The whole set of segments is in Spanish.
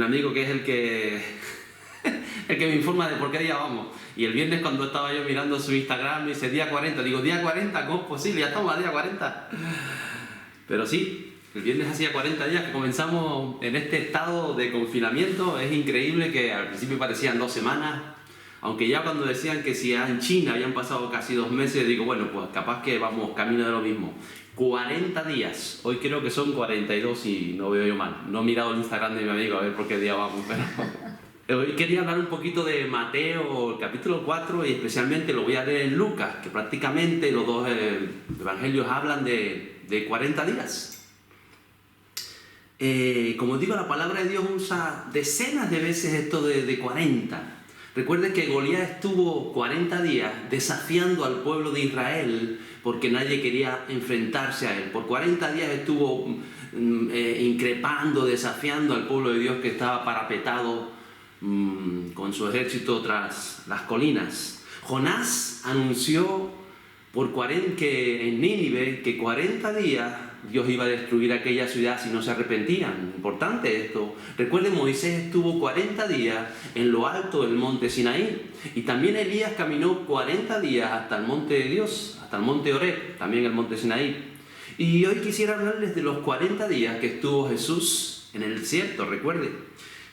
amigo que es el que me informa de por qué día vamos. Y el viernes cuando estaba yo mirando su Instagram me dice día 40. Digo, ¿día 40? ¿Cómo es posible? Ya estamos a día 40. Pero sí, el viernes hacía 40 días que comenzamos en este estado de confinamiento. Es increíble que al principio parecían 2 semanas. Aunque ya cuando decían que si en China habían pasado casi 2 meses, digo, bueno, pues capaz que vamos camino de lo mismo. 40 días, hoy creo que son 42 y no veo yo mal. No he mirado el Instagram de mi amigo a ver por qué día vamos, pero... Hoy quería hablar un poquito de Mateo, el capítulo 4, y especialmente lo voy a leer en Lucas, que prácticamente los dos evangelios hablan de 40 días. Como digo, la palabra de Dios usa decenas de veces esto de 40. Recuerden que Goliat estuvo 40 días desafiando al pueblo de Israel porque nadie quería enfrentarse a él. Por 40 días estuvo increpando, desafiando al pueblo de Dios que estaba parapetado con su ejército tras las colinas. Jonás anunció que en Nínive que 40 días Dios iba a destruir aquella ciudad si no se arrepentían. Importante esto. Recuerden, Moisés estuvo 40 días en lo alto del monte Sinaí. Y también Elías caminó 40 días hasta el monte de Dios, hasta el monte Horeb, también el monte Sinaí. Y hoy quisiera hablarles de los 40 días que estuvo Jesús en el desierto. Recuerden,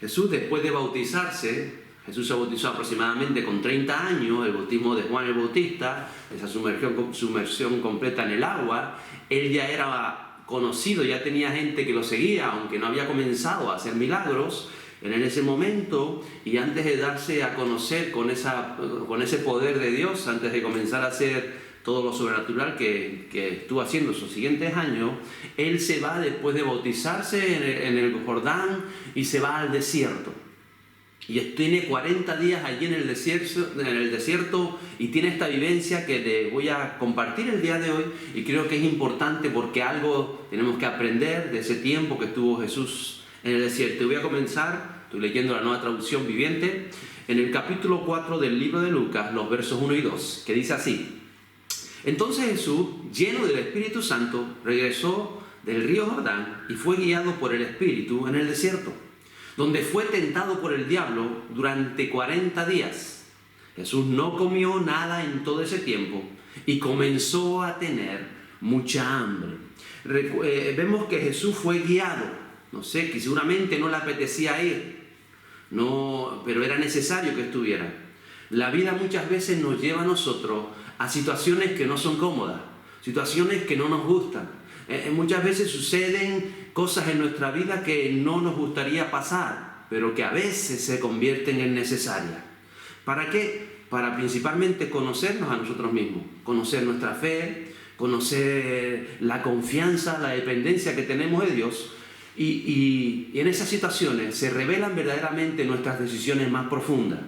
Jesús después de bautizarse, Jesús se bautizó aproximadamente con 30 años, el bautismo de Juan el Bautista, esa sumersión completa en el agua. Él ya era conocido, ya tenía gente que lo seguía, aunque no había comenzado a hacer milagros en ese momento. Y antes de darse a conocer con ese poder de Dios, antes de comenzar a hacer todo lo sobrenatural que estuvo haciendo sus siguientes años, él se va después de bautizarse en el Jordán y se va al desierto. Y tiene 40 días allí en el desierto y tiene esta vivencia que les voy a compartir el día de hoy, y creo que es importante porque algo tenemos que aprender de ese tiempo que estuvo Jesús en el desierto. Y voy a comenzar, estoy leyendo la Nueva Traducción Viviente, en el capítulo 4 del libro de Lucas, los versos 1 y 2, que dice así: Entonces Jesús, lleno del Espíritu Santo, regresó del río Jordán y fue guiado por el Espíritu en el desierto, donde fue tentado por el diablo durante 40 días. Jesús no comió nada en todo ese tiempo y comenzó a tener mucha hambre. Vemos que Jesús fue guiado. No sé, que seguramente no le apetecía ir, pero era necesario que estuviera. La vida muchas veces nos lleva a nosotros a situaciones que no son cómodas, situaciones que no nos gustan. Muchas veces suceden cosas en nuestra vida que no nos gustaría pasar, pero que a veces se convierten en necesarias. ¿Para qué? Para principalmente conocernos a nosotros mismos, conocer nuestra fe, conocer la confianza, la dependencia que tenemos de Dios. Y en esas situaciones se revelan verdaderamente nuestras decisiones más profundas.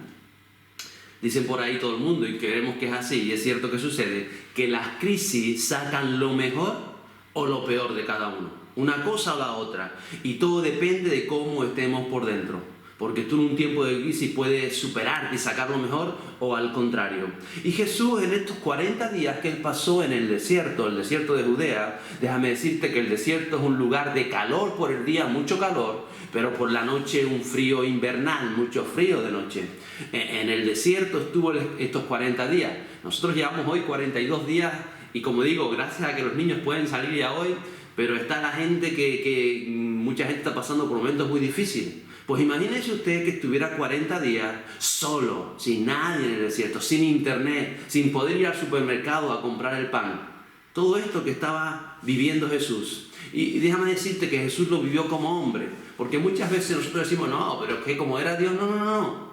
Dicen por ahí todo el mundo, y creemos que es así, y es cierto que sucede, que las crisis sacan lo mejor o lo peor de cada uno, una cosa o la otra, y todo depende de cómo estemos por dentro, porque tú en un tiempo de crisis puedes superarte y sacar lo mejor, o al contrario. Y Jesús, en estos 40 días que él pasó en el desierto de Judea, déjame decirte que el desierto es un lugar de calor por el día, mucho calor, pero por la noche un frío invernal, mucho frío de noche. En el desierto estuvo estos 40 días. Nosotros llevamos hoy 42 días. Y como digo, gracias a que los niños pueden salir ya hoy, pero está la gente que mucha gente está pasando por momentos muy difíciles. Pues imagínese usted que estuviera 40 días solo, sin nadie en el desierto, sin internet, sin poder ir al supermercado a comprar el pan. Todo esto que estaba viviendo Jesús. Y déjame decirte que Jesús lo vivió como hombre, porque muchas veces nosotros decimos, no, pero es que como era Dios, no.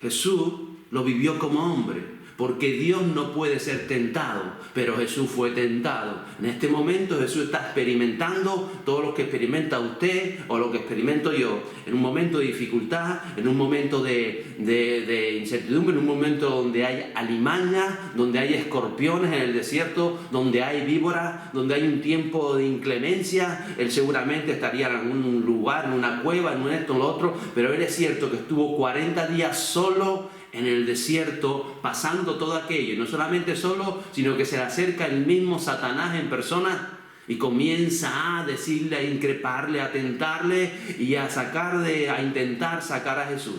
Jesús lo vivió como hombre. Porque Dios no puede ser tentado, pero Jesús fue tentado. En este momento Jesús está experimentando todo lo que experimenta usted o lo que experimento yo. En un momento de dificultad, en un momento de incertidumbre, en un momento donde hay alimañas, donde hay escorpiones en el desierto, donde hay víboras, donde hay un tiempo de inclemencia. Él seguramente estaría en algún lugar, en una cueva, en esto, en lo otro, pero él es cierto que estuvo 40 días solo en el desierto, pasando todo aquello, y no solamente solo, sino que se le acerca el mismo Satanás en persona Y comienza a decirle, a increparle, a tentarle y a intentar sacar a Jesús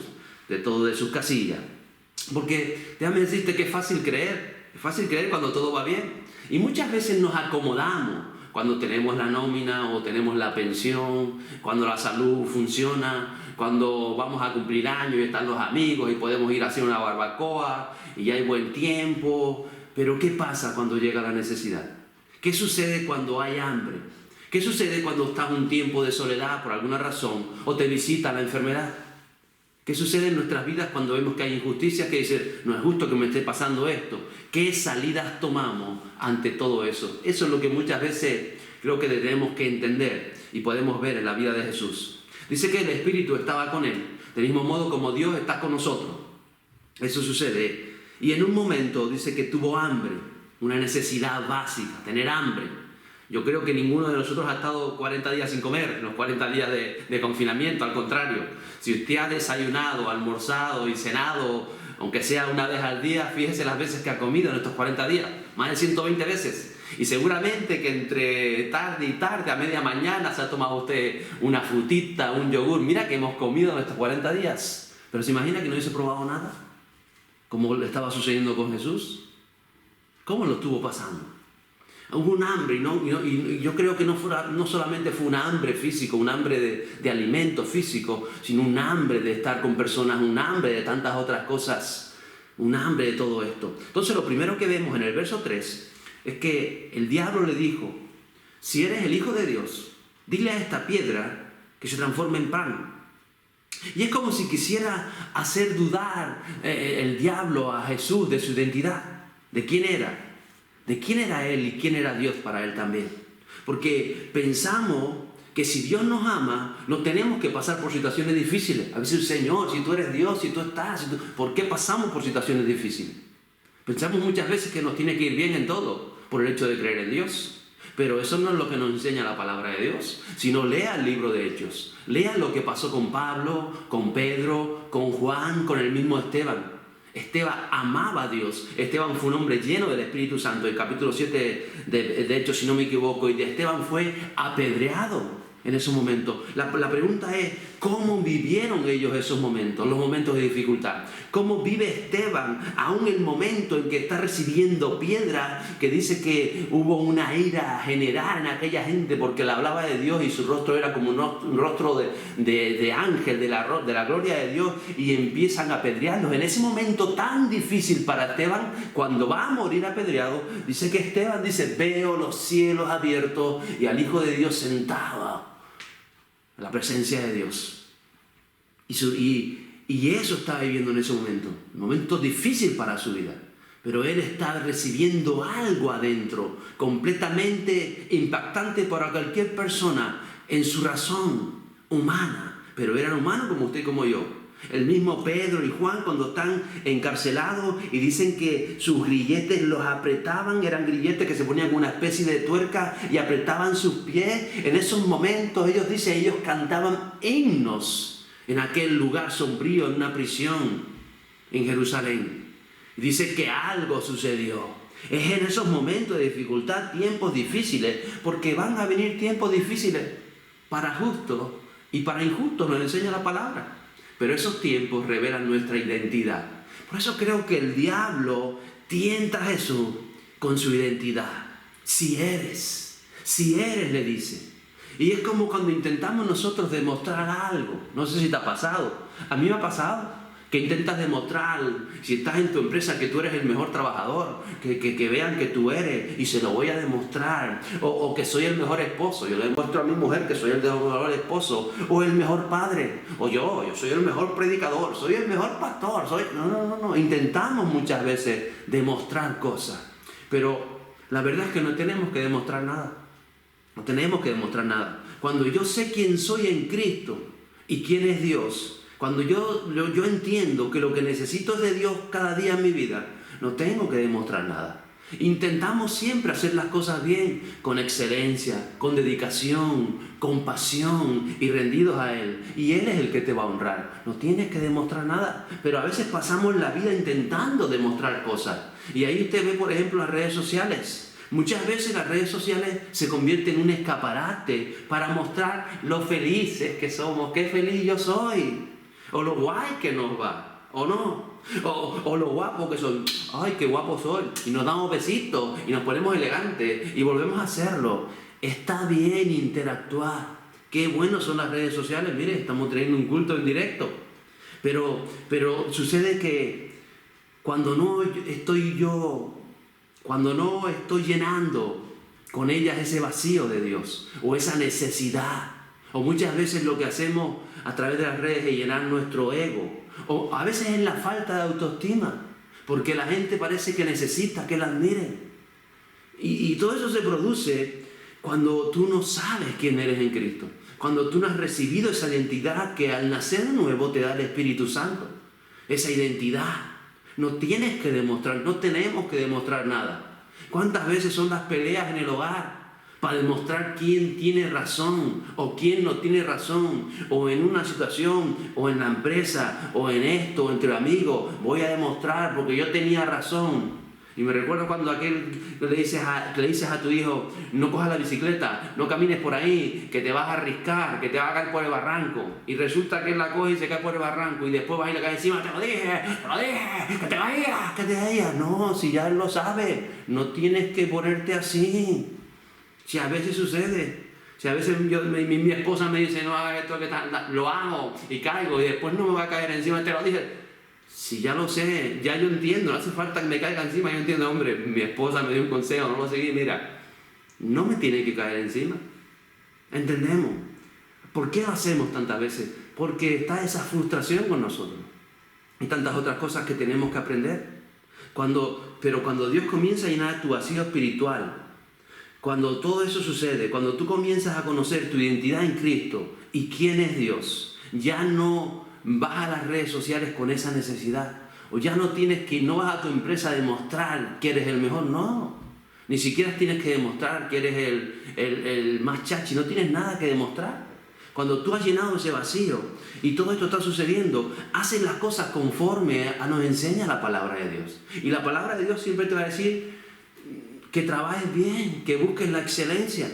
de sus casillas. Porque déjame decirte que es fácil creer cuando todo va bien. Y muchas veces nos acomodamos cuando tenemos la nómina o tenemos la pensión, cuando la salud funciona, cuando vamos a cumplir años y están los amigos y podemos ir a hacer una barbacoa y hay buen tiempo. Pero ¿qué pasa cuando llega la necesidad? ¿Qué sucede cuando hay hambre? ¿Qué sucede cuando estás un tiempo de soledad por alguna razón o te visita la enfermedad? ¿Qué sucede en nuestras vidas cuando vemos que hay injusticias, que dicen, no es justo que me esté pasando esto? ¿Qué salidas tomamos ante todo eso? Eso es lo que muchas veces creo que tenemos que entender y podemos ver en la vida de Jesús. Dice que el Espíritu estaba con él, del mismo modo como Dios está con nosotros. Eso sucede. Y en un momento dice que tuvo hambre, una necesidad básica, tener hambre. Yo creo que ninguno de nosotros ha estado 40 días sin comer, los 40 días de confinamiento, al contrario. Si usted ha desayunado, almorzado y cenado, aunque sea una vez al día, fíjese las veces que ha comido en estos 40 días, más de 120 veces. Y seguramente que entre tarde y tarde, a media mañana, se ha tomado usted una frutita, un yogur. Mira que hemos comido en estos 40 días. Pero ¿se imagina que no hubiese probado nada? Como le estaba sucediendo con Jesús. ¿Cómo lo estuvo pasando? Hubo un hambre y yo creo que no solamente fue un hambre físico, un hambre de alimento físico, sino un hambre de estar con personas, un hambre de tantas otras cosas, un hambre de todo esto. Entonces lo primero que vemos en el verso 3 es que el diablo le dijo, si eres el Hijo de Dios, dile a esta piedra que se transforme en pan. Y es como si quisiera hacer dudar el diablo a Jesús de su identidad, de quién era. De quién era Él y quién era Dios para Él también. Porque pensamos que si Dios nos ama, no tenemos que pasar por situaciones difíciles. A veces, Señor, si tú eres Dios, si tú estás, ¿por qué pasamos por situaciones difíciles? Pensamos muchas veces que nos tiene que ir bien en todo, por el hecho de creer en Dios. Pero eso no es lo que nos enseña la palabra de Dios, sino lea el libro de Hechos. Lea lo que pasó con Pablo, con Pedro, con Juan, con el mismo Esteban. Esteban amaba a Dios. Esteban fue un hombre lleno del Espíritu Santo. El capítulo 7 de Hechos, si no me equivoco, y de Esteban fue apedreado en esos momentos. La pregunta es, ¿cómo vivieron ellos esos momentos, los momentos de dificultad? ¿Cómo vive Esteban aún el momento en que está recibiendo piedra, que dice que hubo una ira general en aquella gente porque le hablaba de Dios y su rostro era como un rostro de ángel, de la gloria de Dios, y empiezan a apedrearlos? En ese momento tan difícil para Esteban, cuando va a morir apedreado, dice que Esteban dice, veo los cielos abiertos y al Hijo de Dios sentado en la presencia de Dios. Y eso estaba viviendo en ese momento. Un momento difícil para su vida. Pero él estaba recibiendo algo adentro, completamente impactante para cualquier persona en su razón humana. Pero eran humanos como usted y como yo. El mismo Pedro y Juan, cuando están encarcelados y dicen que sus grilletes los apretaban, eran grilletes que se ponían con una especie de tuerca y apretaban sus pies. En esos momentos ellos cantaban himnos en aquel lugar sombrío, en una prisión en Jerusalén. Y dice que algo sucedió. Es en esos momentos de dificultad, tiempos difíciles, porque van a venir tiempos difíciles para justos y para injustos, nos enseña la palabra. Pero esos tiempos revelan nuestra identidad. Por eso creo que el diablo tienta a Jesús con su identidad. Si eres, le dice. Y es como cuando intentamos nosotros demostrar algo. No sé si te ha pasado. A mí me ha pasado. Que intentas demostrar, si estás en tu empresa, que tú eres el mejor trabajador, que vean que tú eres, y se lo voy a demostrar, o que soy el mejor esposo, yo le demuestro a mi mujer que soy el mejor esposo, o el mejor padre, o yo soy el mejor predicador, soy el mejor pastor, no, intentamos muchas veces demostrar cosas, pero la verdad es que no tenemos que demostrar nada, cuando yo sé quién soy en Cristo, y quién es Dios. Cuando yo entiendo que lo que necesito es de Dios cada día en mi vida, no tengo que demostrar nada. Intentamos siempre hacer las cosas bien, con excelencia, con dedicación, con pasión y rendidos a Él. Y Él es el que te va a honrar. No tienes que demostrar nada. Pero a veces pasamos la vida intentando demostrar cosas. Y ahí usted ve, por ejemplo, las redes sociales. Muchas veces las redes sociales se convierten en un escaparate para mostrar lo felices que somos, qué feliz yo soy, o lo guay que nos va, o no, o lo guapo que soy, ay, qué guapo soy, y nos damos besitos, y nos ponemos elegantes, y volvemos a hacerlo. Está bien interactuar, qué bueno son las redes sociales, mire, estamos teniendo un culto en directo, pero sucede que cuando no estoy llenando con ellas ese vacío de Dios o esa necesidad, o muchas veces lo que hacemos a través de las redes es llenar nuestro ego, o a veces es la falta de autoestima, porque la gente parece que necesita que la admiren. Y todo eso se produce cuando tú no sabes quién eres en Cristo, cuando tú no has recibido esa identidad que al nacer de nuevo te da el Espíritu Santo, esa identidad. No tienes que demostrar, no tenemos que demostrar nada. ¿Cuántas veces son las peleas en el hogar para demostrar quién tiene razón o quién no tiene razón? O en una situación, o en la empresa, o en esto, o entre amigos, voy a demostrar porque yo tenía razón. Y me recuerdo cuando le dices a tu hijo, no cojas la bicicleta, no camines por ahí, que te vas a arriscar, que te vas a caer por el barranco. Y resulta que él la coge y se cae por el barranco y después vas y le cae encima, te lo dije, que te vayas. No, si ya él lo sabe, no tienes que ponerte así. Si a veces sucede. Si a veces mi esposa me dice, no hagas esto, lo hago y caigo y después no me va a caer encima, te lo dije. Si ya lo sé, ya yo entiendo, no hace falta que me caiga encima, yo entiendo, hombre, mi esposa me dio un consejo, no lo seguí, mira, no me tiene que caer encima. ¿Entendemos? ¿Por qué lo hacemos tantas veces? Porque está esa frustración con nosotros y tantas otras cosas que tenemos que aprender. Pero cuando Dios comienza a llenar tu vacío espiritual, cuando todo eso sucede, cuando tú comienzas a conocer tu identidad en Cristo y quién es Dios, ya no vas a las redes sociales con esa necesidad, o ya no vas a tu empresa a demostrar que eres el mejor, no, ni siquiera tienes que demostrar que eres el más chachi, no tienes nada que demostrar. Cuando tú has llenado ese vacío y todo esto está sucediendo, haces las cosas conforme nos enseña la palabra de Dios, y la palabra de Dios siempre te va a decir que trabajes bien, que busques la excelencia,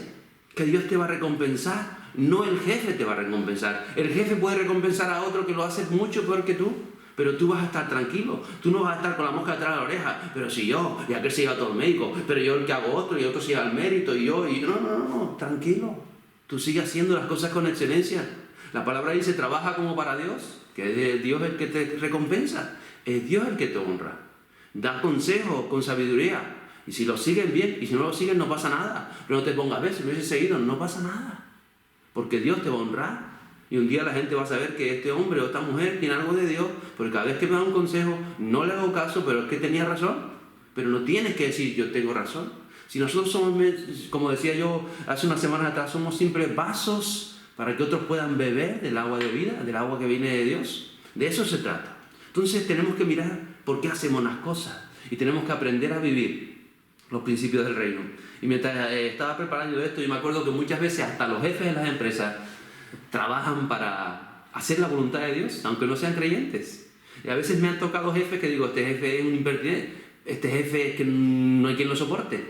que Dios te va a recompensar. No el jefe te va a recompensar. El jefe puede recompensar a otro que lo hace mucho peor que tú, pero tú vas a estar tranquilo. Tú no vas a estar con la mosca detrás de la oreja. Pero si yo, y aquel se lleva todo el médico, pero yo el que hago otro, y otro se lleva el mérito, y yo. No, tranquilo. Tú sigues haciendo las cosas con excelencia. La palabra dice, trabaja como para Dios, que es Dios el que te recompensa. Es Dios el que te honra. Da consejos con sabiduría. Y si lo siguen bien, y si no lo siguen no pasa nada. Pero no te pongas a ver, si lo hubiese seguido no pasa nada. Porque Dios te va a honrar. Y un día la gente va a saber que este hombre o esta mujer tiene algo de Dios, porque cada vez que me da un consejo, no le hago caso, pero es que tenía razón. Pero no tienes que decir, yo tengo razón. Si nosotros somos, como decía yo hace unas semanas atrás, somos siempre vasos para que otros puedan beber del agua de vida, del agua que viene de Dios. De eso se trata. Entonces tenemos que mirar por qué hacemos las cosas. Y tenemos que aprender a vivir los principios del reino. Y mientras estaba preparando esto, yo me acuerdo que muchas veces hasta los jefes de las empresas trabajan para hacer la voluntad de Dios, aunque no sean creyentes. Y a veces me han tocado jefes que digo, este jefe es un impertinente, este jefe es que no hay quien lo soporte.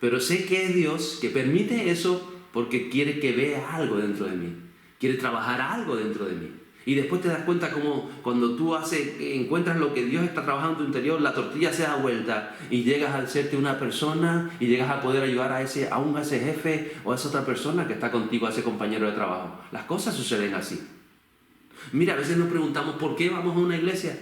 Pero sé que es Dios que permite eso porque quiere que vea algo dentro de mí, quiere trabajar algo dentro de mí. Y después te das cuenta como cuando tú encuentras lo que Dios está trabajando en tu interior, la tortilla se da vuelta y llegas a serte una persona y llegas a poder ayudar a ese jefe o a esa otra persona que está contigo, a ese compañero de trabajo. Las cosas suceden así. Mira, a veces nos preguntamos ¿por qué vamos a una iglesia?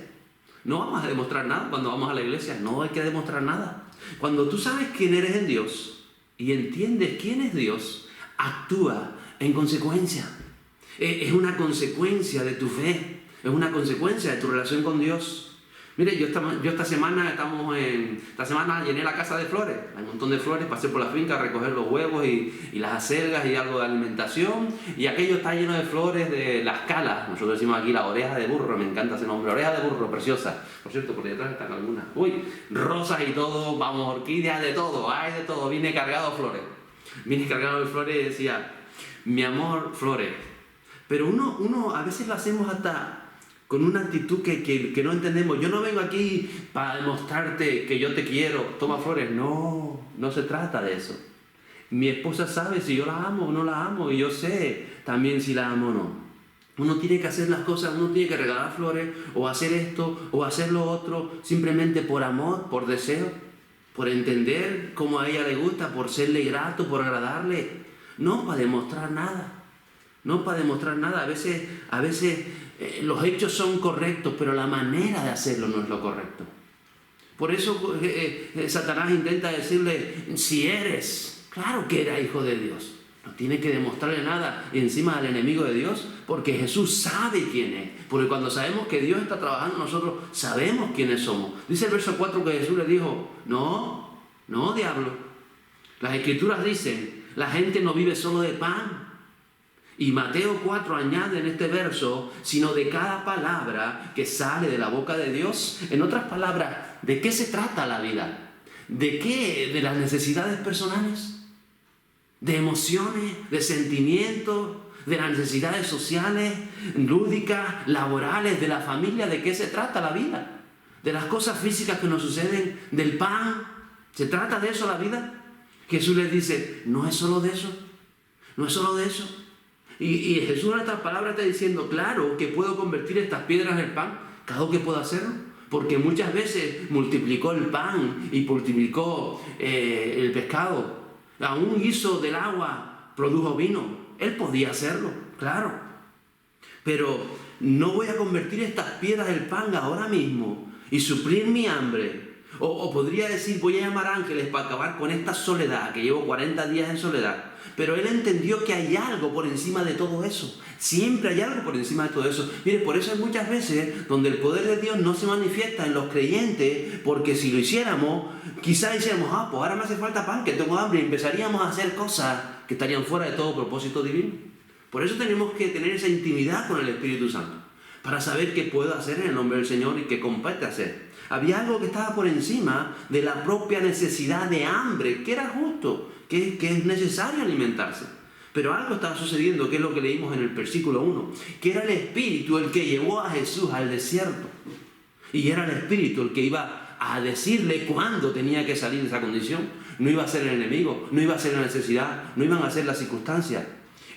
No vamos a demostrar nada cuando vamos a la iglesia, no hay que demostrar nada. Cuando tú sabes quién eres en Dios y entiendes quién es Dios, actúa en consecuencia. Es una consecuencia de tu fe, es una consecuencia de tu relación con Dios. Mire, yo esta semana llené la casa de flores, hay un montón de flores, pasé por la finca a recoger los huevos y las acelgas y algo de alimentación, y aquello está lleno de flores de las calas, nosotros decimos aquí la oreja de burro, me encanta ese nombre, oreja de burro, preciosa. Por cierto, por detrás están algunas, rosas y todo, vamos, orquídeas, de todo, hay de todo, vine cargado de flores y decía, mi amor, flores. Pero uno a veces lo hacemos hasta con una actitud que no entendemos. Yo no vengo aquí para demostrarte que yo te quiero, toma flores. No, no se trata de eso. Mi esposa sabe si yo la amo o no la amo, y yo sé también si la amo o no. Uno tiene que hacer las cosas, uno tiene que regalar flores, o hacer esto, o hacer lo otro, simplemente por amor, por deseo, por entender cómo a ella le gusta, por serle grato, por agradarle. No para demostrar nada. No para demostrar nada. A veces los hechos son correctos, pero la manera de hacerlo no es lo correcto. Por eso Satanás intenta decirle, si eres, claro que era hijo de Dios. No tiene que demostrarle nada encima al enemigo de Dios, porque Jesús sabe quién es. Porque cuando sabemos que Dios está trabajando, nosotros sabemos quiénes somos. Dice el verso 4 que Jesús le dijo, no, diablo. Las Escrituras dicen, la gente no vive solo de pan. Y Mateo 4 añade en este verso, sino de cada palabra que sale de la boca de Dios. En otras palabras, ¿de qué se trata la vida? ¿De qué? ¿De las necesidades personales? ¿De emociones? ¿De sentimientos? ¿De las necesidades sociales, lúdicas, laborales, de la familia? ¿De qué se trata la vida? ¿De las cosas físicas que nos suceden? ¿Del pan? ¿Se trata de eso la vida? Jesús les dice, no es solo de eso. No es solo de eso. Y Jesús en estas palabras está diciendo, claro que puedo convertir estas piedras en pan, claro que puedo hacerlo, porque muchas veces multiplicó el pan y multiplicó el pescado, aún hizo del agua, produjo vino, Él podía hacerlo, claro, pero no voy a convertir estas piedras en pan ahora mismo y suplir mi hambre, o podría decir, voy a llamar ángeles para acabar con esta soledad, que llevo 40 días en soledad. Pero Él entendió que hay algo por encima de todo eso. Siempre hay algo por encima de todo eso. Mire, por eso hay muchas veces donde el poder de Dios no se manifiesta en los creyentes, porque si lo hiciéramos, quizás dijéramos, pues ahora me hace falta pan, que tengo hambre, y empezaríamos a hacer cosas que estarían fuera de todo propósito divino. Por eso tenemos que tener esa intimidad con el Espíritu Santo, para saber qué puedo hacer en el nombre del Señor y qué compete hacer. Había algo que estaba por encima de la propia necesidad de hambre, que era justo, que es necesario alimentarse. Pero algo estaba sucediendo, que es lo que leímos en el versículo 1, que era el Espíritu el que llevó a Jesús al desierto. Y era el Espíritu el que iba a decirle cuándo tenía que salir de esa condición. No iba a ser el enemigo, no iba a ser la necesidad, no iban a ser las circunstancias.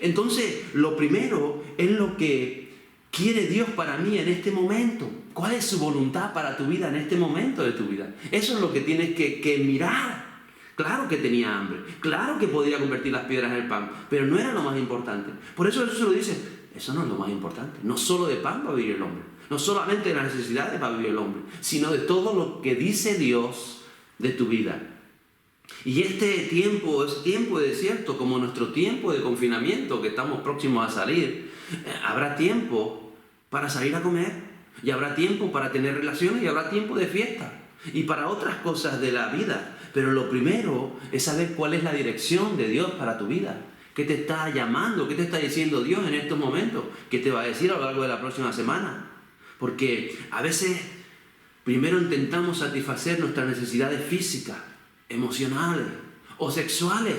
Entonces, lo primero es lo que quiere Dios para mí en este momento. ¿Cuál es su voluntad para tu vida en este momento de tu vida? Eso es lo que tienes que mirar. Claro que tenía hambre, claro que podía convertir las piedras en el pan, pero no era lo más importante. Por eso Jesús se lo dice, eso no es lo más importante. No solo de pan va a vivir el hombre, no solamente de las necesidades va a vivir el hombre, sino de todo lo que dice Dios de tu vida. Y este tiempo es tiempo de desierto, como nuestro tiempo de confinamiento, que estamos próximos a salir. Habrá tiempo para salir a comer, y habrá tiempo para tener relaciones, y habrá tiempo de fiesta, y para otras cosas de la vida. Pero lo primero es saber cuál es la dirección de Dios para tu vida. ¿Qué te está llamando? ¿Qué te está diciendo Dios en estos momentos? ¿Qué te va a decir a lo largo de la próxima semana? Porque a veces primero intentamos satisfacer nuestras necesidades físicas, emocionales, o sexuales,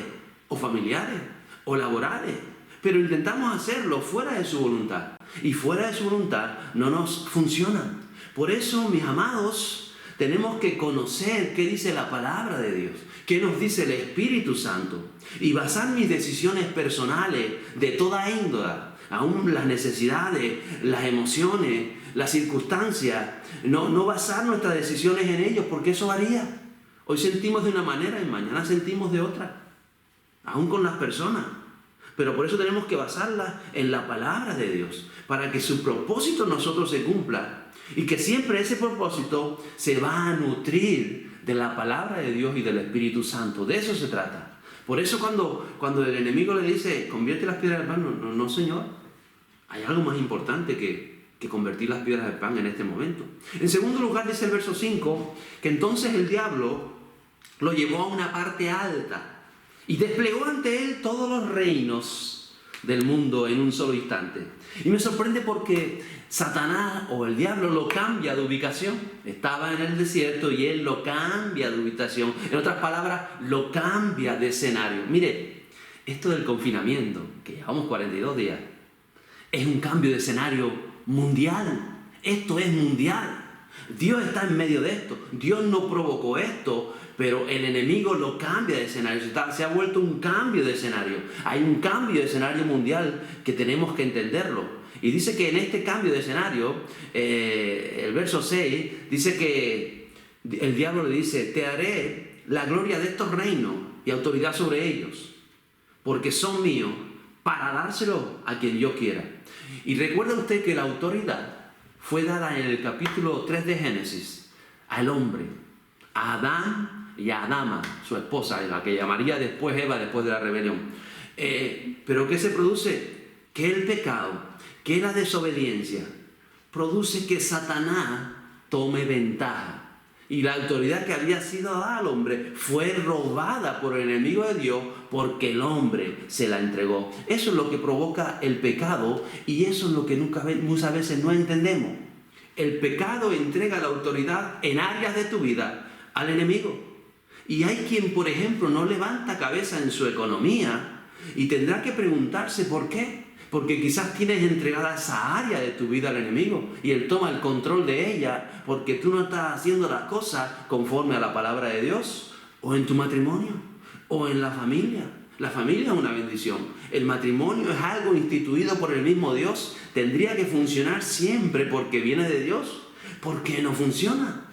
o familiares, o laborales. Pero intentamos hacerlo fuera de su voluntad. Y fuera de su voluntad no nos funciona. Por eso, mis amados, tenemos que conocer qué dice la palabra de Dios, qué nos dice el Espíritu Santo, y basar mis decisiones personales de toda índole, aún las necesidades, las emociones, las circunstancias, no basar nuestras decisiones en ellos, porque eso varía. Hoy sentimos de una manera y mañana sentimos de otra, aún con las personas. Pero por eso tenemos que basarlas en la palabra de Dios, para que su propósito en nosotros se cumpla. Y que siempre ese propósito se va a nutrir de la palabra de Dios y del Espíritu Santo. De eso se trata. Por eso cuando el enemigo le dice, convierte las piedras en pan, no Señor. Hay algo más importante que convertir las piedras en pan en este momento. En segundo lugar dice el verso 5, que entonces el diablo lo llevó a una parte alta y desplegó ante él todos los reinos del mundo en un solo instante. Y me sorprende porque Satanás o el diablo lo cambia de ubicación. Estaba en el desierto y él lo cambia de ubicación. En otras palabras, lo cambia de escenario. Mire, esto del confinamiento, que llevamos 42 días, es un cambio de escenario mundial. Esto es mundial. Dios está en medio de esto. Dios no provocó esto, pero el enemigo lo cambia de escenario. Se ha vuelto un cambio de escenario. Hay un cambio de escenario mundial que tenemos que entenderlo. Y dice que en este cambio de escenario, el verso 6, dice que el diablo le dice: te haré la gloria de estos reinos y autoridad sobre ellos, porque son míos, para dárselo a quien yo quiera. Y recuerda usted que la autoridad fue dada en el capítulo 3 de Génesis al hombre, a Adán y a Adama, su esposa, la que llamaría después Eva, después de la rebelión. Pero ¿qué se produce? Que el pecado, que la desobediencia, produce que Satanás tome ventaja. Y la autoridad que había sido dada al hombre fue robada por el enemigo de Dios porque el hombre se la entregó. Eso es lo que provoca el pecado y eso es lo que muchas veces no entendemos. El pecado entrega la autoridad en áreas de tu vida al enemigo. Y hay quien, por ejemplo, no levanta cabeza en su economía y tendrá que preguntarse por qué. Porque quizás tienes entregada esa área de tu vida al enemigo y él toma el control de ella porque tú no estás haciendo las cosas conforme a la palabra de Dios, o en tu matrimonio, o en la familia. La familia es una bendición. El matrimonio es algo instituido por el mismo Dios. Tendría que funcionar siempre porque viene de Dios. ¿Por qué no funciona?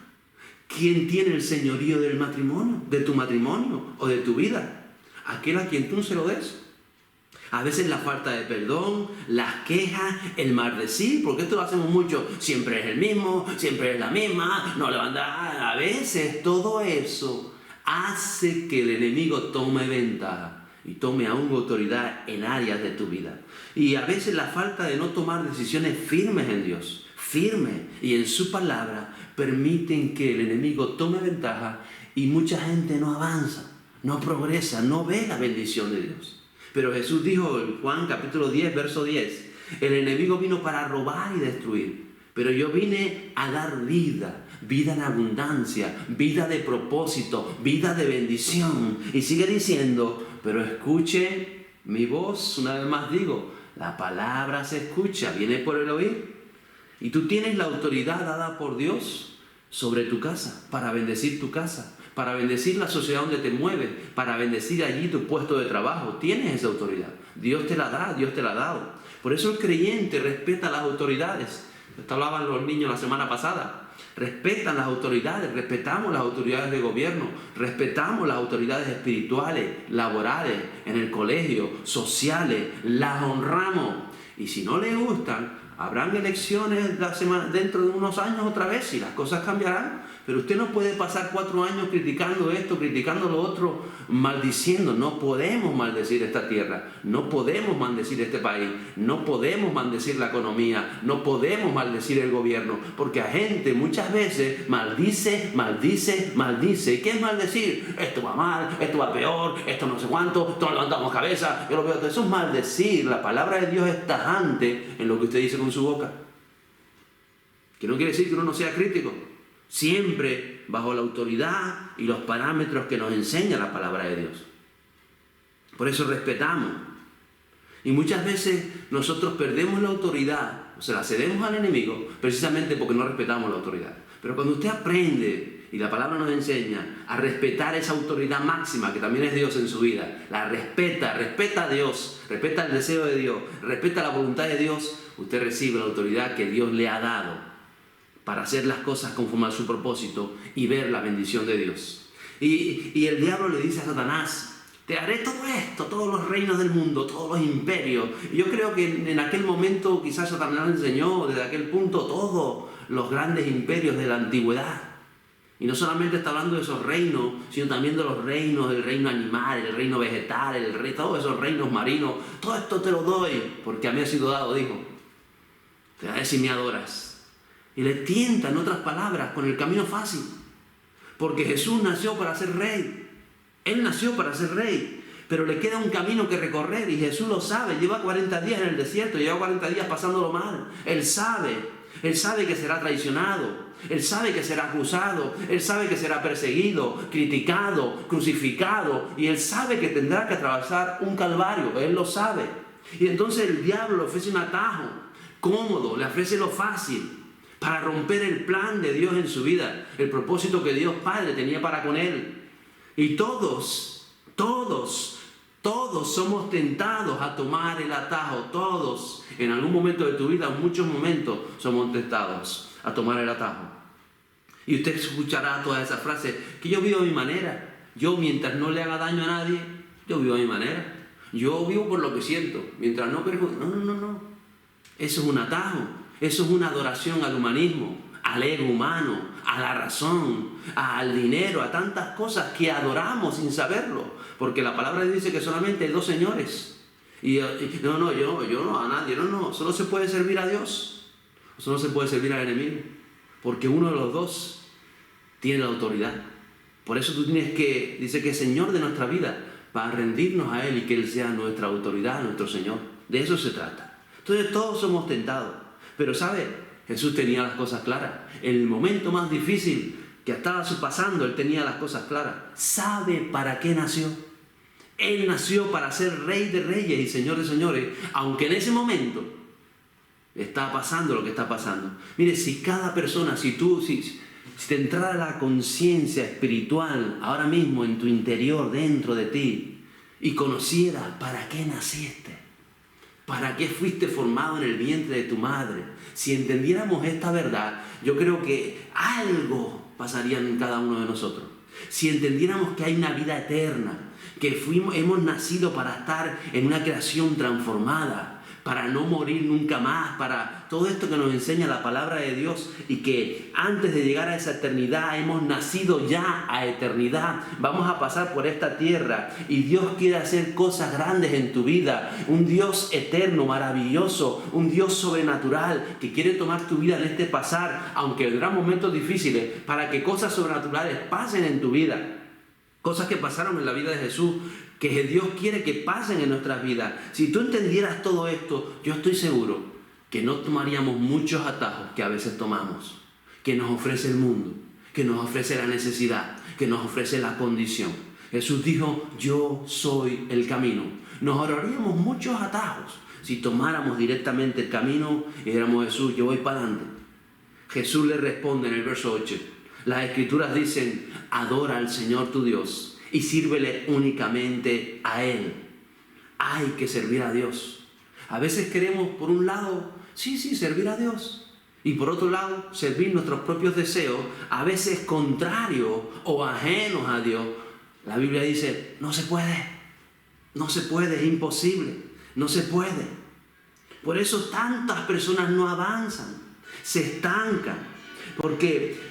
¿Quién tiene el señorío del matrimonio, de tu matrimonio o de tu vida? Aquel a quien tú se lo des. A veces la falta de perdón, las quejas, el maldecir, porque esto lo hacemos mucho, siempre es el mismo, siempre es la misma, no levanta. A veces todo eso hace que el enemigo tome ventaja y tome aún autoridad en áreas de tu vida. Y a veces la falta de no tomar decisiones firmes en Dios, firmes y en su palabra, permiten que el enemigo tome ventaja y mucha gente no avanza, no progresa, no ve la bendición de Dios. Pero Jesús dijo en Juan capítulo 10, verso 10, el enemigo vino para robar y destruir, pero yo vine a dar vida, vida en abundancia, vida de propósito, vida de bendición. Y sigue diciendo, pero escuche mi voz. Una vez más digo, la palabra se escucha, viene por el oír. Y tú tienes la autoridad dada por Dios sobre tu casa, para bendecir tu casa, para bendecir la sociedad donde te mueves, para bendecir allí tu puesto de trabajo. Tienes esa autoridad. Dios te la da, Dios te la ha dado. Por eso el creyente respeta las autoridades. Esto hablaban los niños la semana pasada. Respetan las autoridades, respetamos las autoridades de gobierno, respetamos las autoridades espirituales, laborales, en el colegio, sociales, las honramos. Y si no les gustan, habrán elecciones dentro de unos años otra vez y las cosas cambiarán. Pero usted no puede pasar 4 años criticando esto, criticando lo otro, maldiciendo. No podemos maldecir esta tierra, no podemos maldecir este país, no podemos maldecir la economía, no podemos maldecir el gobierno, porque a gente muchas veces maldice. ¿Y qué es maldecir? Esto va mal, esto va peor, esto no sé cuánto, todos levantamos cabeza, yo lo veo. Eso es maldecir. La palabra de Dios es tajante en lo que usted dice con su boca. Que no quiere decir que uno no sea crítico. Siempre bajo la autoridad y los parámetros que nos enseña la palabra de Dios. Por eso respetamos. Y muchas veces nosotros perdemos la autoridad, o se la cedemos al enemigo, precisamente porque no respetamos la autoridad. Pero cuando usted aprende, y la palabra nos enseña, a respetar esa autoridad máxima que también es Dios en su vida, la respeta a Dios, respeta el deseo de Dios, respeta la voluntad de Dios, usted recibe la autoridad que Dios le ha dado para hacer las cosas conforme a su propósito y ver la bendición de Dios. Y el diablo le dice a Satanás, te haré todo esto, todos los reinos del mundo, todos los imperios. Y yo creo que en aquel momento quizás Satanás le enseñó desde aquel punto todos los grandes imperios de la antigüedad. Y no solamente está hablando de esos reinos, sino también de los reinos, el reino animal, el reino vegetal, todos esos reinos marinos. Todo esto te lo doy porque a mí ha sido dado, dijo. Te daré si me adoras. Y le tienta, en otras palabras, con el camino fácil. Porque Jesús nació para ser rey. Él nació para ser rey. Pero le queda un camino que recorrer y Jesús lo sabe. Lleva 40 días en el desierto, lleva 40 días pasándolo mal. Él sabe que será traicionado. Él sabe que será acusado. Él sabe que será perseguido, criticado, crucificado. Y Él sabe que tendrá que atravesar un calvario. Él lo sabe. Y entonces el diablo le ofrece un atajo cómodo, le ofrece lo fácil. para romper el plan de Dios en su vida, el propósito que Dios Padre tenía para con él. Y todos somos tentados a tomar el atajo, todos, en algún momento de tu vida, en muchos momentos, somos tentados a tomar el atajo. Y usted escuchará todas esas frases, que yo vivo a mi manera, yo mientras no le haga daño a nadie, yo vivo a mi manera, yo vivo por lo que siento, mientras no perjudique. No, eso es un atajo, eso es una adoración al humanismo, al ego humano, a la razón, al dinero, a tantas cosas que adoramos sin saberlo, porque la palabra dice que solamente hay dos señores. Yo no, a nadie, solo se puede servir a Dios, solo se puede servir al enemigo, porque uno de los dos tiene la autoridad. Por eso tú tienes que, dice que es Señor de nuestra vida, para rendirnos a Él y que Él sea nuestra autoridad, nuestro Señor. De eso se trata. Entonces todos somos tentados, pero ¿sabe? Jesús tenía las cosas claras. En el momento más difícil que estaba pasando, Él tenía las cosas claras. ¿Sabe para qué nació? Él nació para ser Rey de Reyes y Señor de Señores, aunque en ese momento está pasando lo que está pasando. Mire, si cada persona, si te entrara la conciencia espiritual ahora mismo en tu interior, dentro de ti, y conocieras para qué naciste, para qué fuiste formado en el vientre de tu madre, si entendiéramos esta verdad, yo creo que algo pasaría en cada uno de nosotros. Si entendiéramos que hay una vida eterna, que hemos nacido para estar en una creación transformada, para no morir nunca más, para todo esto que nos enseña la palabra de Dios, y que antes de llegar a esa eternidad hemos nacido ya a eternidad, vamos a pasar por esta tierra y Dios quiere hacer cosas grandes en tu vida, un Dios eterno, maravilloso, un Dios sobrenatural que quiere tomar tu vida en este pasar, aunque vendrán momentos difíciles, para que cosas sobrenaturales pasen en tu vida. Cosas que pasaron en la vida de Jesús, que Dios quiere que pasen en nuestras vidas. Si tú entendieras todo esto, yo estoy seguro que no tomaríamos muchos atajos que a veces tomamos, que nos ofrece el mundo, que nos ofrece la necesidad, que nos ofrece la condición. Jesús dijo, yo soy el camino. Nos ahorraríamos muchos atajos si tomáramos directamente el camino y dijéramos, Jesús, yo voy para adelante. Jesús le responde en el verso 8. Las Escrituras dicen, adora al Señor tu Dios y sírvele únicamente a Él. Hay que servir a Dios. A veces queremos, por un lado, servir a Dios. Y por otro lado, servir nuestros propios deseos, a veces contrarios o ajenos a Dios. La Biblia dice, no se puede, es imposible, no se puede. Por eso tantas personas no avanzan, se estancan, porque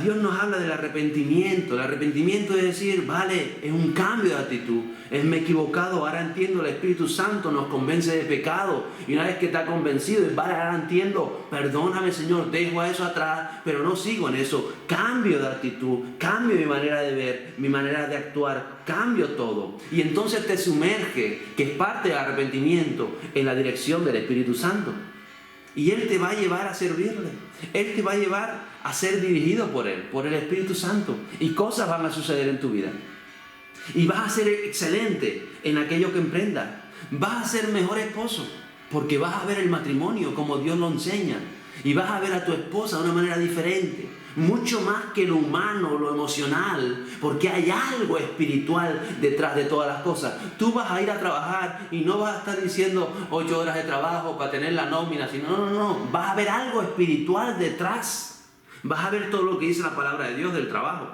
Dios nos habla del arrepentimiento. El arrepentimiento es decir, vale, es un cambio de actitud. Me he equivocado, ahora entiendo, el Espíritu Santo nos convence de pecado. Y una vez que te ha convencido, vale, ahora entiendo, perdóname Señor, dejo a eso atrás, pero no sigo en eso. Cambio de actitud, cambio mi manera de ver, mi manera de actuar, cambio todo. Y entonces te sumerge, que es parte del arrepentimiento, en la dirección del Espíritu Santo. Y Él te va a llevar a servirle. Él te va a llevar a ser dirigido por Él, por el Espíritu Santo. Y cosas van a suceder en tu vida. Y vas a ser excelente en aquello que emprendas. Vas a ser mejor esposo, porque vas a ver el matrimonio como Dios lo enseña. Y vas a ver a tu esposa de una manera diferente. Mucho más que lo humano, lo emocional, porque hay algo espiritual detrás de todas las cosas. Tú vas a ir a trabajar y no vas a estar diciendo 8 horas de trabajo para tener la nómina, sino no. Vas a ver algo espiritual detrás. Vas a ver todo lo que dice la palabra de Dios del trabajo.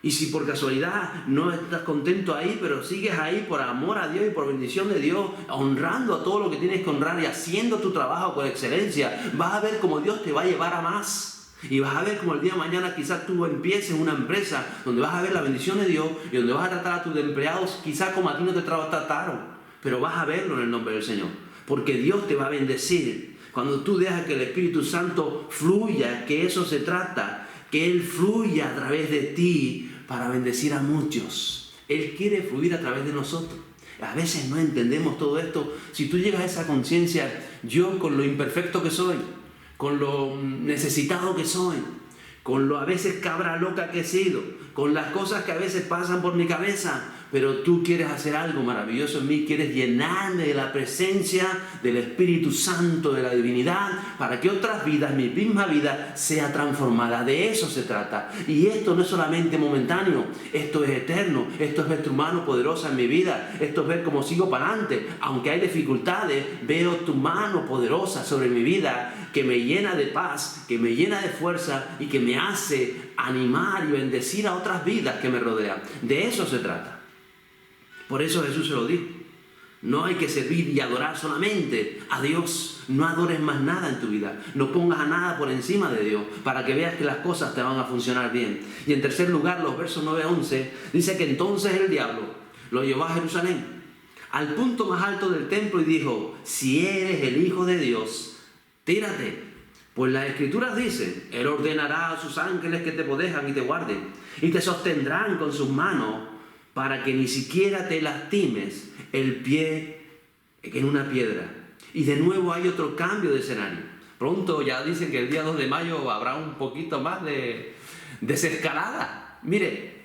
Y si por casualidad no estás contento ahí, pero sigues ahí por amor a Dios y por bendición de Dios, honrando a todo lo que tienes que honrar y haciendo tu trabajo con excelencia, vas a ver cómo Dios te va a llevar a más. Y vas a ver como el día de mañana quizás tú empieces una empresa donde vas a ver la bendición de Dios y donde vas a tratar a tus empleados quizás como a ti no te trataron, pero vas a verlo en el nombre del Señor, porque Dios te va a bendecir. Cuando tú dejas que el Espíritu Santo fluya, que eso se trata, que Él fluya a través de ti para bendecir a muchos. Él quiere fluir a través de nosotros. A veces no entendemos todo esto. Si tú llegas a esa conciencia, yo con lo imperfecto que soy, con lo necesitado que soy, con lo a veces cabra loca que he sido, con las cosas que a veces pasan por mi cabeza, pero tú quieres hacer algo maravilloso en mí, quieres llenarme de la presencia del Espíritu Santo, de la divinidad, para que otras vidas, mi misma vida, sea transformada. De eso se trata. Y esto no es solamente momentáneo, esto es eterno, esto es ver tu mano poderosa en mi vida, esto es ver cómo sigo para adelante. Aunque hay dificultades, veo tu mano poderosa sobre mi vida, que me llena de paz, que me llena de fuerza y que me hace animar y bendecir a otras vidas que me rodean. De eso se trata. Por eso Jesús se lo dijo. No hay que servir y adorar solamente a Dios. No adores más nada en tu vida. No pongas a nada por encima de Dios para que veas que las cosas te van a funcionar bien. Y en tercer lugar, los versos 9 a 11, dice que entonces el diablo lo llevó a Jerusalén, al punto más alto del templo, y dijo: si eres el Hijo de Dios, tírate. Pues las Escrituras dicen: Él ordenará a sus ángeles que te protejan y te guarden, y te sostendrán con sus manos, para que ni siquiera te lastimes el pie en una piedra. Y de nuevo hay otro cambio de escenario. Pronto ya dicen que el día 2 de mayo habrá un poquito más de desescalada. Mire,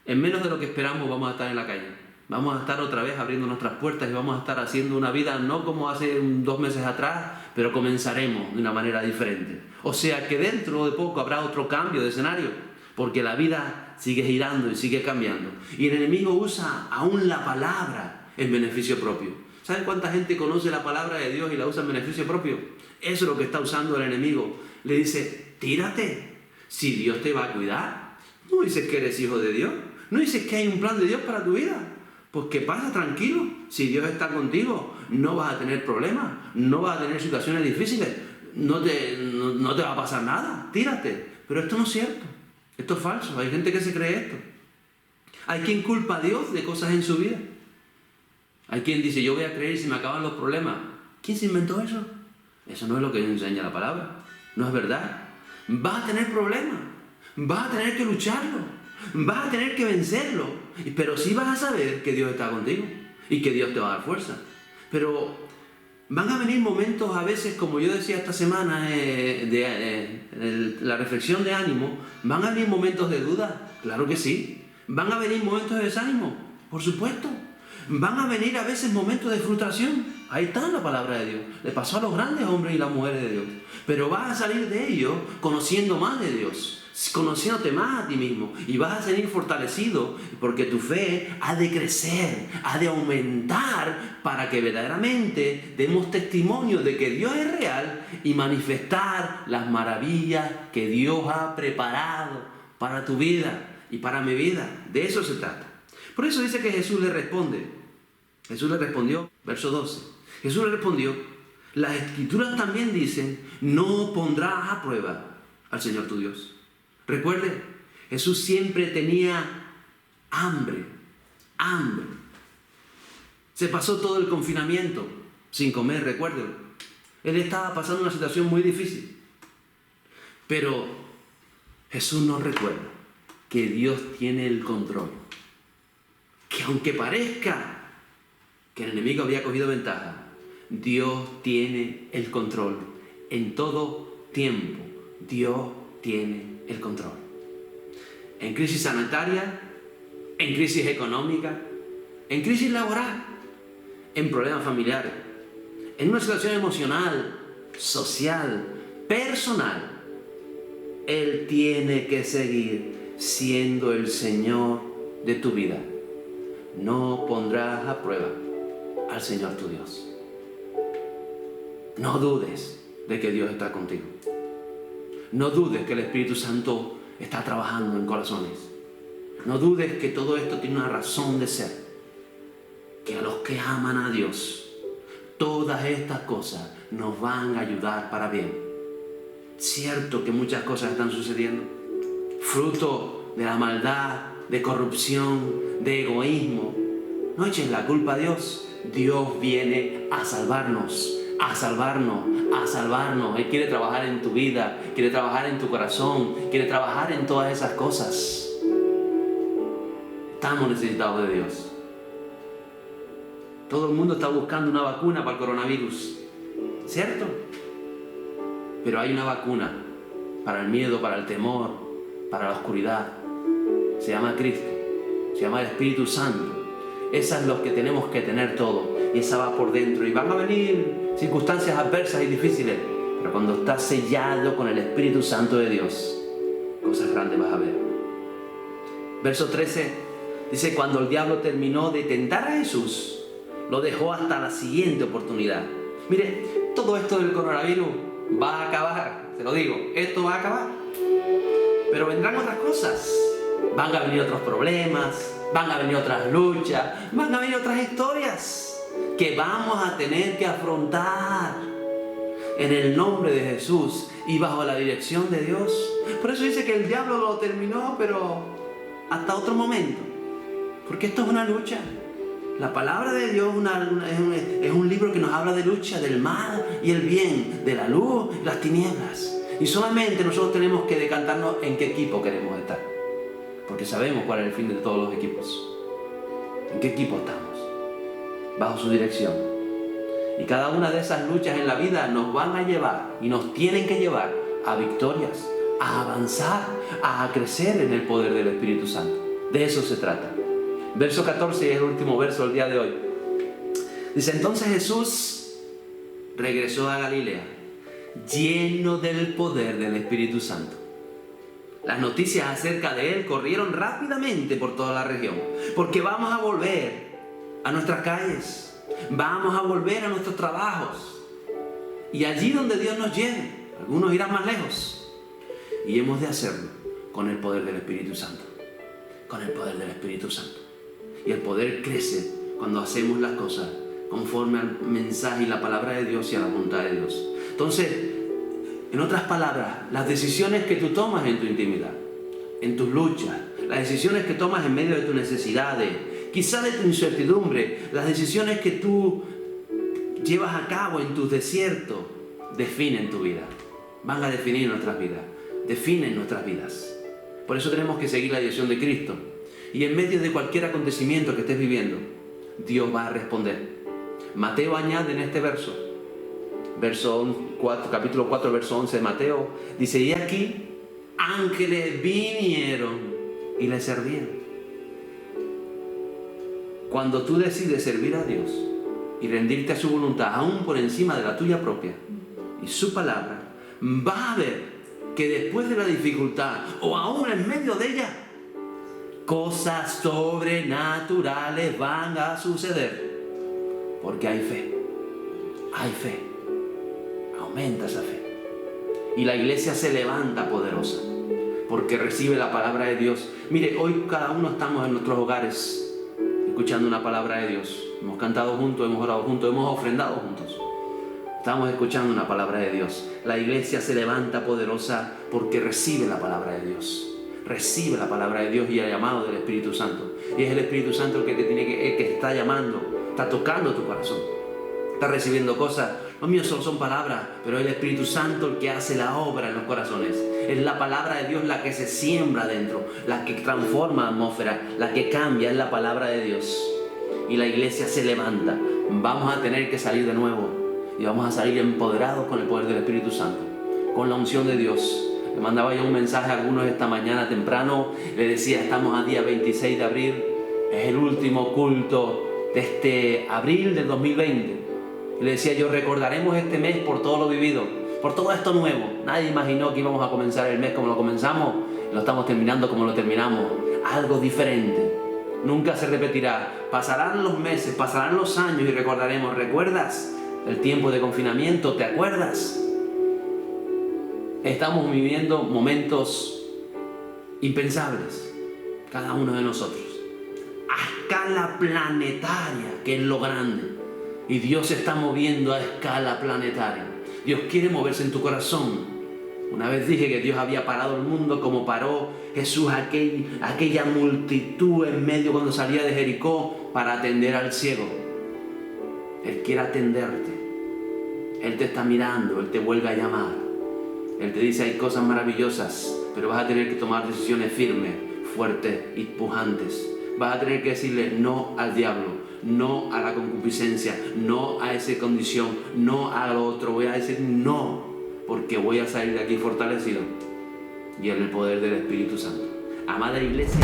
en menos de lo que esperamos vamos a estar en la calle. Vamos a estar otra vez abriendo nuestras puertas y vamos a estar haciendo una vida no como hace 2 meses atrás, pero comenzaremos de una manera diferente. O sea que dentro de poco habrá otro cambio de escenario, porque la vida sigue girando y sigue cambiando. Y el enemigo usa aún la palabra en beneficio propio. ¿Saben cuánta gente conoce la palabra de Dios y la usa en beneficio propio? Eso es lo que está usando el enemigo. Le dice: tírate, si Dios te va a cuidar. No dices que eres hijo de Dios. No dices que hay un plan de Dios para tu vida. Pues que pasa tranquilo. Si Dios está contigo, no vas a tener problemas, no vas a tener situaciones difíciles, no te va a pasar nada. Tírate. Pero esto no es cierto. Esto es falso. Hay gente que se cree esto. Hay quien culpa a Dios de cosas en su vida. Hay quien dice: yo voy a creer si me acaban los problemas. ¿Quién se inventó eso? Eso no es lo que enseña la palabra. No es verdad. Vas a tener problemas. Vas a tener que lucharlo. Vas a tener que vencerlo. Pero sí vas a saber que Dios está contigo y que Dios te va a dar fuerza. Pero van a venir momentos a veces, como yo decía esta semana, la reflexión de ánimo, van a venir momentos de duda, claro que sí. Van a venir momentos de desánimo, por supuesto. Van a venir a veces momentos de frustración. Ahí está la palabra de Dios. Le pasó a los grandes hombres y las mujeres de Dios. Pero vas a salir de ello conociendo más de Dios, conociéndote más a ti mismo, y vas a salir fortalecido, porque tu fe ha de crecer, ha de aumentar, para que verdaderamente demos testimonio de que Dios es real y manifestar las maravillas que Dios ha preparado para tu vida y para mi vida. De eso se trata. Por eso dice que Jesús le responde. Jesús le respondió, verso 12. Jesús le respondió: las Escrituras también dicen: no pondrás a prueba al Señor tu Dios. Recuerde, Jesús siempre tenía hambre. Se pasó todo el confinamiento sin comer, recuérdelo. Él estaba pasando una situación muy difícil. Pero Jesús nos recuerda que Dios tiene el control. Que aunque parezca que el enemigo había cogido ventaja, Dios tiene el control. En todo tiempo, Dios tiene el control. En crisis sanitaria, en crisis económica, en crisis laboral, en problemas familiares, en una situación emocional, social, personal, Él tiene que seguir siendo el Señor de tu vida. No pondrás a prueba al Señor tu Dios. No dudes de que Dios está contigo. No dudes que el Espíritu Santo está trabajando en corazones. No dudes que todo esto tiene una razón de ser. Que a los que aman a Dios, todas estas cosas nos van a ayudar para bien. Cierto que muchas cosas están sucediendo, fruto de la maldad, de corrupción, de egoísmo. No eches la culpa a Dios. Dios viene a salvarnos. A salvarnos. Él quiere trabajar en tu vida, quiere trabajar en tu corazón, quiere trabajar en todas esas cosas. Estamos necesitados de Dios. Todo el mundo está buscando una vacuna para el coronavirus, ¿cierto? Pero hay una vacuna para el miedo, para el temor, para la oscuridad. Se llama Cristo, se llama el Espíritu Santo. Esa es lo que tenemos que tener todo, y esa va por dentro. Y van a venir circunstancias adversas y difíciles, pero cuando estás sellado con el Espíritu Santo de Dios, cosas grandes vas a ver. Verso 13 dice: cuando el diablo terminó de tentar a Jesús, lo dejó hasta la siguiente oportunidad. Mire, todo esto del coronavirus va a acabar, se lo digo, esto va a acabar. Pero vendrán otras cosas, van a venir otros problemas, van a venir otras luchas, van a venir otras historias que vamos a tener que afrontar en el nombre de Jesús y bajo la dirección de Dios. Por eso dice que el diablo lo terminó, pero hasta otro momento, porque esto es una lucha. La palabra de Dios es un libro que nos habla de lucha, del mal y el bien, de la luz y las tinieblas. Y solamente nosotros tenemos que decantarnos en qué equipo queremos estar, porque sabemos cuál es el fin de todos los equipos. ¿En qué equipo estamos? Bajo su dirección. Y cada una de esas luchas en la vida nos van a llevar y nos tienen que llevar a victorias, a avanzar, a crecer en el poder del Espíritu Santo. De eso se trata. Verso 14 es el último verso del día de hoy. Dice: entonces Jesús regresó a Galilea, lleno del poder del Espíritu Santo. Las noticias acerca de él corrieron rápidamente por toda la región, porque vamos a volver a nuestras calles, vamos a volver a nuestros trabajos, y allí donde Dios nos lleve, algunos irán más lejos, y hemos de hacerlo con el poder del Espíritu Santo, con el poder del Espíritu Santo. Y el poder crece cuando hacemos las cosas conforme al mensaje y la palabra de Dios y a la voluntad de Dios. Entonces, en otras palabras, las decisiones que tú tomas en tu intimidad, en tus luchas, las decisiones que tomas en medio de tus necesidades, quizás de tu incertidumbre, las decisiones que tú llevas a cabo en tus desiertos, definen tu vida, van a definir nuestras vidas, definen nuestras vidas. Por eso tenemos que seguir la dirección de Cristo. Y en medio de cualquier acontecimiento que estés viviendo, Dios va a responder. Mateo añade en este verso, capítulo 4, verso 11 de Mateo, dice: y aquí ángeles vinieron y le servían. Cuando tú decides servir a Dios y rendirte a su voluntad, aún por encima de la tuya propia y su palabra, vas a ver que después de la dificultad o aún en medio de ella, cosas sobrenaturales van a suceder, porque hay fe, aumenta esa fe, y la iglesia se levanta poderosa, porque recibe la palabra de Dios. Mire, hoy cada uno estamos en nuestros hogares, escuchando una palabra de Dios, hemos cantado juntos, hemos orado juntos, hemos ofrendado juntos, estamos escuchando una palabra de Dios. La iglesia se levanta poderosa porque recibe la palabra de Dios. Recibe la palabra de Dios y el llamado del Espíritu Santo. Y es el Espíritu Santo el que está llamando, está tocando tu corazón, está recibiendo cosas. Lo mío solo son palabras, pero es el Espíritu Santo el que hace la obra en los corazones. Es la palabra de Dios la que se siembra dentro, la que transforma la atmósfera, la que cambia, es la palabra de Dios. Y la iglesia se levanta. Vamos a tener que salir de nuevo y vamos a salir empoderados con el poder del Espíritu Santo, con la unción de Dios. Le mandaba yo un mensaje a algunos esta mañana temprano, le decía: estamos a día 26 de abril, es el último culto de este abril del 2020. Y le decía yo: recordaremos este mes por todo lo vivido, por todo esto nuevo. Nadie imaginó que íbamos a comenzar el mes como lo comenzamos, y lo estamos terminando como lo terminamos. Algo diferente, nunca se repetirá. Pasarán los meses, pasarán los años y recordaremos. ¿Recuerdas el tiempo de confinamiento? ¿Te acuerdas? Estamos viviendo momentos impensables, cada uno de nosotros, a escala planetaria, que es lo grande. Y Dios se está moviendo a escala planetaria. Dios quiere moverse en tu corazón. Una vez dije que Dios había parado el mundo como paró Jesús aquella multitud en medio cuando salía de Jericó para atender al ciego. Él quiere atenderte. Él te está mirando, Él te vuelve a llamar. Él te dice: hay cosas maravillosas, pero vas a tener que tomar decisiones firmes, fuertes y pujantes. Vas a tener que decirle no al diablo, no a la concupiscencia, no a esa condición, no a lo otro. Voy a decir no, porque voy a salir de aquí fortalecido. y en el poder del Espíritu Santo. Amada Iglesia.